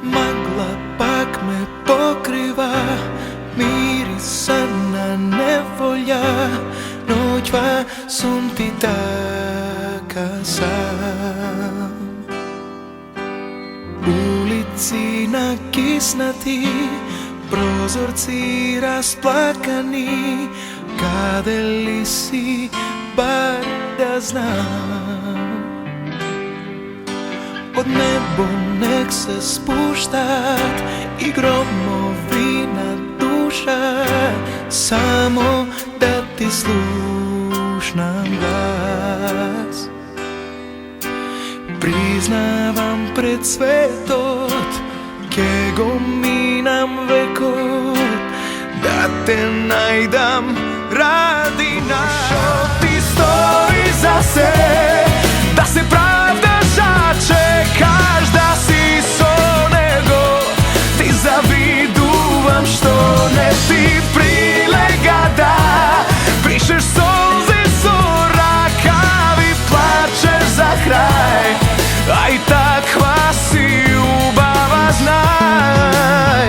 Magla pak me pokriva, mirisana nevolja. Noćva sam ti taka sam. Ulici nakisnati, prozorci rasplakani. Kade li si, bar da znam. Od nebo nek se spuštat i gromovi na duša, samo da ti slušnam glas. Priznavam pred svetot, kego minam vekot, da te najdam radi našo. Ti stoji za se, da se pravda žače, každa si so nego. Ti zaviduvam što ne ti prilega da brišeš solze so rakavi, plačeš za kraj, a i takva si ljubava, znaj.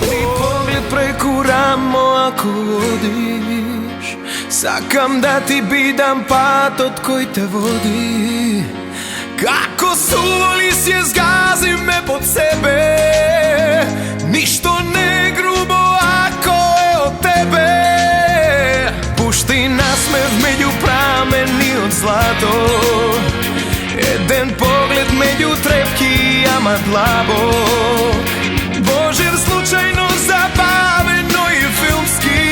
Ni pogled preko ramo ako odiš, sakam da ti bidam pat od koji te vodi. Kako suvoli je zgazi me pod sebe, ništo ne grubo ako je od tebe. Pušti nasmev među prameni od zlato, jedan pogled među trepkijama dlabo. Božer slučajno zabaveno i filmski,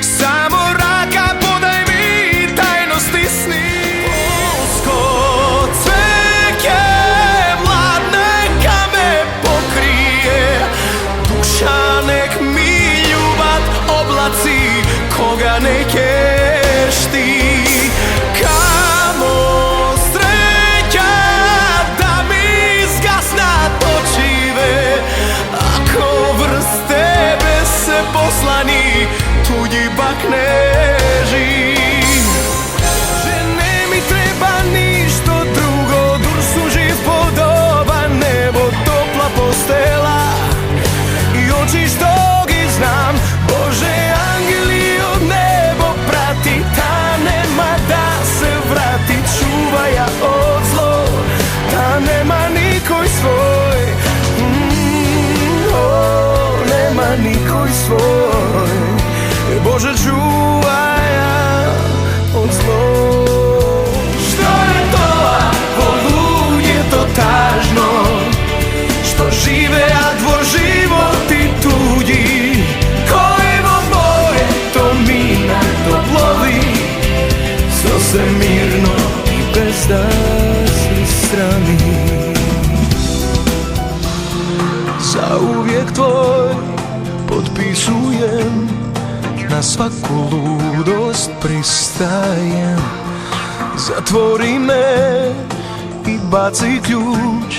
samo raka podaj mi, tajno stisni. Polsko cveke mlad neka me pokrije, duša nek mi ljubav oblaci, koga ne keš ti. Kamo sreća da mi zgasna točive, ako vrst tebe se poslani, tuđi bak ne živ. Že ne mi treba ništo drugo, dursu živ podoba, nebo topla postela i oči što gi znam. Bože, angeli od nebo prati, ta nema da se vrati, čuvaja od zlo, ta nema nikoj svoj. Nema nikoj svoj, Bože, čuvaja od zlo. Što je to, ovo je to tažno, što žive, a dvor životi tuđi. Kojevo more, to mina, to plovi, so se mirno i bez da se srami. Zauvijek tvoj potpisujem, na svaku ludost pristajem. Zatvori me i baci ključ,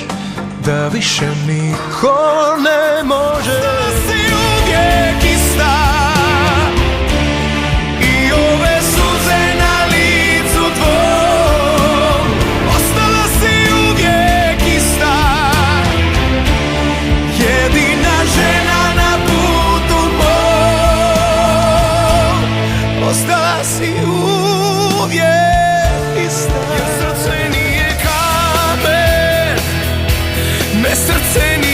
da više niko ne može. Si uvijek ista i ove suze na licu tvom, ostala si uvijek ista, jedina žena na putu mom, ostala si uvijek ista. Jer srce nije kamen, ne srce nije